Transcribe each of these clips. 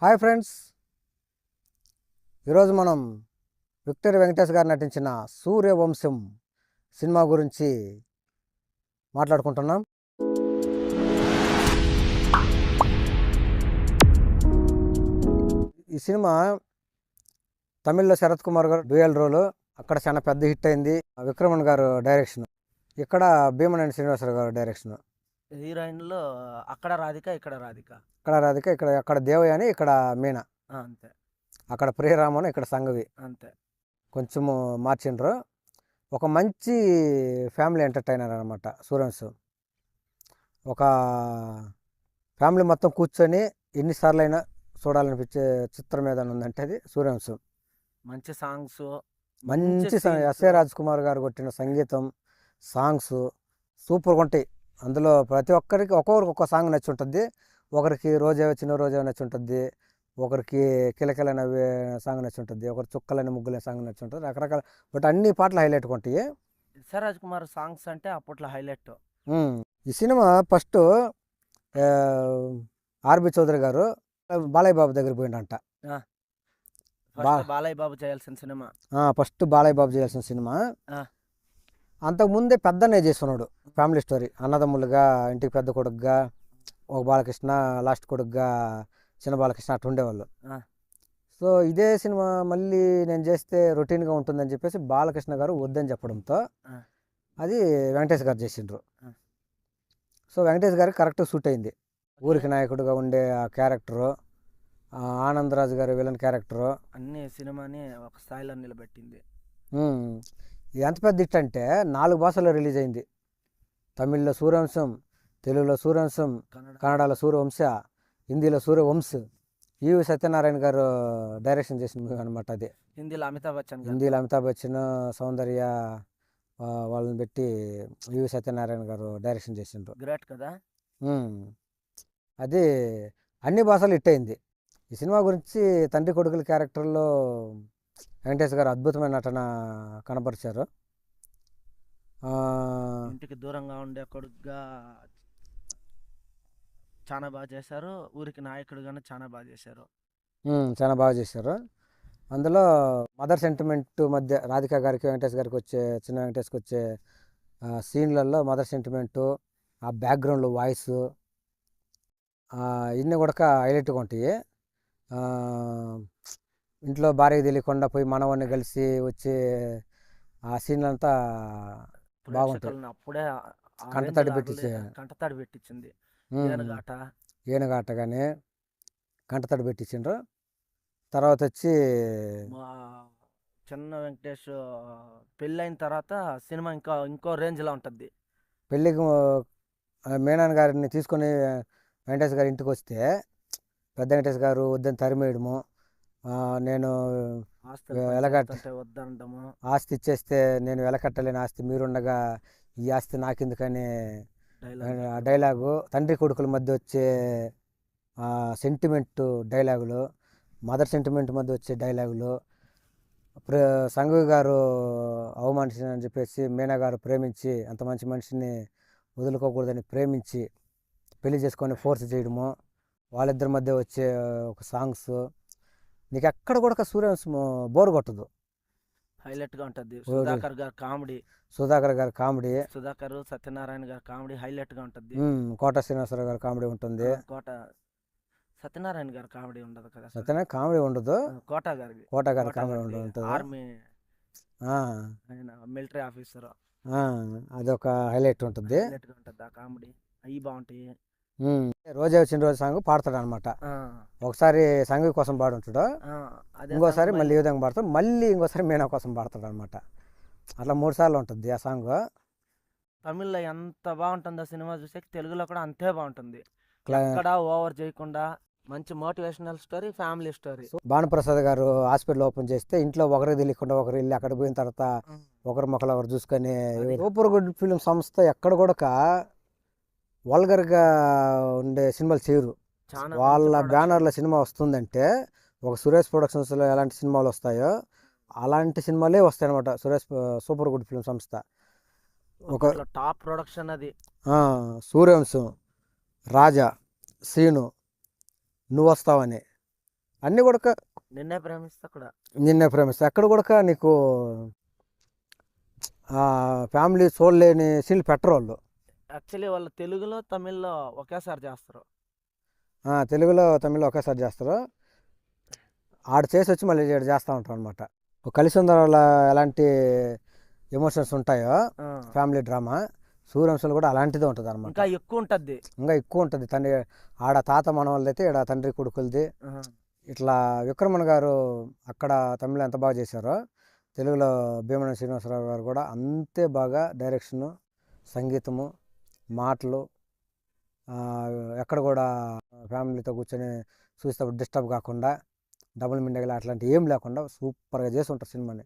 Hi friends, ఈరోజు మనం victory Venkatesh గారు నటించిన సూర్యవంశం సినిమా గురించి మాట్లాడుకుంటున్నాం. ఈ సినిమా తమిళ్లో శరత్ కుమార్ గారు డ్యూయల్ రోలు, అక్కడ చాలా పెద్ద హిట్ అయింది. విక్రమణ్ గారు డైరెక్షన్, ఇక్కడ భీమనేని శ్రీనివాసరావు గారు డైరెక్షన్. హీరోయిన్లో అక్కడ రాధిక ఇక్కడ దేవయాని, ఇక్కడ మీనా, అంతే. అక్కడ ప్రియరామన్, ఇక్కడ సంగవి, అంతే. కొంచెము మార్చిండ్రు. ఒక మంచి ఫ్యామిలీ ఎంటర్టైనర్ అనమాట సూర్యవంశం. ఒక ఫ్యామిలీ మొత్తం కూర్చొని ఎన్నిసార్లు అయినా చూడాలనిపించే చిత్రం ఏదైనా ఉందంటే అది సూర్యవంశం. మంచి సాంగ్స్, మంచి ఎస్ఏ రాజ్ కుమార్ గారు కొట్టిన సంగీతం, సాంగ్స్ సూపర్గా ఉంటాయి. అందులో ప్రతి ఒక్కరికి ఒక్కొక్కరికి ఒక్కొక్క సాంగ్ నచ్చి ఉంటుంది. ఒకరికి రోజే చిన్న రోజే నచ్చి ఉంటుంది, ఒకరికి కిలకిల నవ్వే సాంగ్ నచ్చి ఉంటుంది, ఒకరు చుక్కలని ముగ్గులే సాంగ్ నచ్చి ఉంటుంది. రకరకాల, బట్ అన్ని పాటలు హైలైట్ ఉంటాయి. ఎస్ఆర్ రాజ్ కుమార్ సాంగ్స్ అంటే అప్పట్లో హైలైట్. ఈ సినిమా ఫస్ట్ ఆర్బి చౌదరి గారు బాలయ్య బాబు దగ్గర పోయిండంట. బాలయ్య బాబు చేయాల్సిన సినిమా, ఫస్ట్ బాలయ్య బాబు చేయాల్సిన సినిమా. అంతకుముందే పెద్దనే చేస్తున్నాడు ఫ్యామిలీ స్టోరీ. అన్నదమ్ములుగా, ఇంటికి పెద్ద కొడుకుగా, ఒక బాలకృష్ణ, లాస్ట్ కొడుకుగా చిన్న బాలకృష్ణ అట్లా ఉండేవాళ్ళు. సో ఇదే సినిమా మళ్ళీ నేను చేస్తే రొటీన్గా ఉంటుందని చెప్పేసి బాలకృష్ణ గారు వద్దని చెప్పడంతో అది వెంకటేష్ గారు చేసిండ్రు. సో వెంకటేష్ గారికి కరెక్ట్ సూట్ అయింది. ఊరికి నాయకుడిగా ఉండే ఆ క్యారెక్టరు, ఆనందరాజు గారి విలన్ క్యారెక్టరు, అన్ని సినిమాని ఒక స్థాయిలో నిలబెట్టింది. ఎంత పెద్ద హిట్ అంటే 4 భాషల్లో రిలీజ్ అయింది. తమిళ్లో సూర్యవంశం, తెలుగులో సూర్యవంశం, కన్నడలో సూర్యవంశ, హిందీలో సూర్యవంశ్. ఈవి సత్యనారాయణ గారు డైరెక్షన్ చేసిన మూవీ అనమాట అది. హిందీలో అమితాబ్ బచ్చన్, సౌందర్య వాళ్ళని పెట్టి ఈవి సత్యనారాయణ గారు డైరెక్షన్ చేసిండ్రు. గ్రేట్ కదా. అది అన్ని భాషలు హిట్ అయింది. ఈ సినిమా గురించి తండ్రి కొడుకుల క్యారెక్టర్లో వెంకటేష్ గారు అద్భుతమైన నటన కనపరిచారు. ఇంటికి దూరంగా ఉండే కొడుకుగా చాలా బాగా చేశారు, ఊరికి నాయకుడిగానే చాలా బాగా చేశారు. అందులో మదర్ సెంటిమెంట్ మధ్య రాధిక గారికి వెంకటేష్ గారికి వచ్చే, చిన్న వెంకటేష్కి వచ్చే సీన్లలో మదర్ సెంటిమెంటు, ఆ బ్యాక్గ్రౌండ్లో వాయిస్, ఇన్ని కూడా హైలైట్గా ఉంటాయి. ఇంట్లో భార్యకి తెలియకుండా పోయి మనవాడిని కలిసి వచ్చే ఆ సీన్లంతా బాగుంటాయి. అప్పుడే కంటతడి పెట్టించింది. ఏనుగాట కానీ కంటతడి పెట్టించిండ్రు. తర్వాత వచ్చి చిన్న వెంకటేష్ పెళ్ళైన తర్వాత సినిమా ఇంకో రేంజ్లో ఉంటుంది. పెళ్ళికి మీనాన్ గారిని తీసుకొని వెంకటేష్ గారి ఇంటికి వస్తే పెద్ద వెంకటేష్ గారు వద్దని తరిమేయడము, నేను వద్దనడము, ఆస్తి ఇచ్చేస్తే నేను వెలకట్టలేని ఆస్తి మీరుండగా ఈ ఆస్తి నాకెందుకని డైలాగు, తండ్రి కొడుకుల మధ్య వచ్చే సెంటిమెంట్ డైలాగులు, మదర్ సెంటిమెంట్ మధ్య వచ్చే డైలాగులు, సంఘవి గారు అవమానించని చెప్పేసి మీనా గారు ప్రేమించి అంత మంచి మనిషిని వదులుకోకూడదని ప్రేమించి పెళ్లి చేసుకొని ఫోర్స్ చేయడము, వాళ్ళిద్దరి మధ్య వచ్చే ఒక సాంగ్స్, నీకు ఎక్కడ కూడా సూర్యవంశం బోర్ కొట్టదు, హైలైట్గా ఉంటుంది. సుధాకర్ గారి కామెడీ, సత్యనారాయణ గారి కామెడీ హైలైట్గా ఉంటుంది. కోట శ్రీనివాసరావు గారి కామెడీ ఉంటుంది. సత్యనారాయణ గారి కామెడీ ఉండదు కదా. సత్యనారాయణ కామెడీ ఉండదు, కోట గారి కామెడీ ఉంటుంది. ఆర్మీ మిలిటరీ ఆఫీసర్, అదొక హైలైట్ ఉంటుంది. ఆ కామెడీ అవి బాగుంటాయి. రోజే వచ్చిన రోజు సాంగ్ పాడతాడు అనమాట. ఒకసారి సంగీ కోసం పాడుంటాడు, ఇంకోసారి మళ్ళీ ఈ విధంగా పాడతాడు, మళ్ళీ ఇంకోసారి మీనా కోసం పాడతాడు అనమాట. అట్లా 3 సార్లు ఉంటుంది ఆ సాంగ్. తమిళ్లో ఎంత బాగుంటుందో సినిమా చూసే తెలుగులో కూడా అంతే బాగుంటుంది. ఎక్కడ ఓవర్ చేయకుండా మంచి motivational story, family story. Bhanuprasad గారు హాస్పిటల్ ఓపెన్ చేస్తే ఇంట్లో ఒకరికి తెలియకుండా ఒకరు వెళ్ళి అక్కడ పోయిన తర్వాత ఒకరి మొక్కలు ఒకరు చూసుకొని, సూపర్ గుడ్ ఫిలిం సంస్థ ఎక్కడ కూడా వల్గర్గా ఉండే సినిమాలు చేయరు. వాళ్ళ బ్యానర్లో సినిమా వస్తుందంటే ఒక సురేష్ ప్రొడక్షన్స్లో ఎలాంటి సినిమాలు వస్తాయో అలాంటి సినిమాలే వస్తాయి అనమాట. సూపర్ గుడ్ ఫిలిం సంస్థ ఒక టాప్ ప్రొడక్షన్ అది. సూర్యవంశం, రాజా, సీను, నువ్వు వస్తావని, అన్నీ కూడా నిన్నే ప్రేమిస్తా కూడా. నిన్నే ప్రేమిస్తా అక్కడ కూడా నీకు ఫ్యామిలీ చూడలేని సీన్లు పెట్టరు వాళ్ళు. యాక్చువల్లీ వాళ్ళు తెలుగులో తమిళ్లో ఒకేసారి చేస్తారు. తెలుగులో తమిళ్లో ఒకేసారి చేస్తారు. ఆడ చేసి వచ్చి మళ్ళీ ఇక్కడ చేస్తూ ఉంటారు అనమాట. కలిసి ఉందలో ఎలాంటి ఎమోషన్స్ ఉంటాయో ఫ్యామిలీ డ్రామా, సూర్యవంశంలో కూడా అలాంటిదే ఉంటుంది అనమాట. ఇంకా ఎక్కువ ఉంటుంది. ఇంకా ఎక్కువ ఉంటుంది. తండ్రి ఆడ తాత మనవాళ్ళది అయితే ఇక్కడ తండ్రి కొడుకులది. ఇట్లా విక్రమన్ గారు అక్కడ తమిళ ఎంత బాగా చేశారో తెలుగులో భీమవరం శ్రీనివాసరావు గారు కూడా అంతే బాగా డైరెక్షను, సంగీతము, మాటలు, ఎక్కడ కూడా ఫ్యామిలీతో కూర్చొని చూసేటప్పుడు డిస్టర్బ్ కాకుండా డబుల్ మిండగలు అట్లాంటివి ఏం లేకుండా సూపర్గా చేసి ఉంటారు సినిమాని.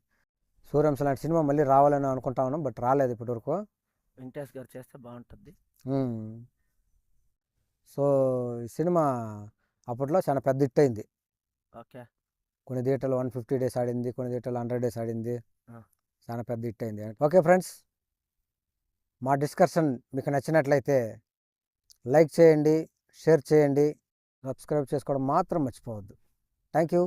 సూర్యవంశం లాంటి సినిమా మళ్ళీ రావాలని అనుకుంటా ఉన్నాం, బట్ రాలేదు ఇప్పటివరకు. వెంకటేష్ గారు చేస్తే బాగుంటుంది. సో ఈ సినిమా అప్పట్లో చాలా పెద్ద హిట్ అయింది. ఓకే. కొన్ని థియేటర్లు 150 days ఆడింది, కొన్ని థియేటర్లు 100 days ఆడింది. చాలా పెద్ద హిట్ అయింది. ఓకే ఫ్రెండ్స్, మా డిస్కషన్ మీకు నచ్చినట్లయితే లైక్ చేయండి, షేర్ చేయండి, సబ్స్క్రైబ్ చేసుకోవడం మాత్రం మర్చిపోవద్దు. Thank you.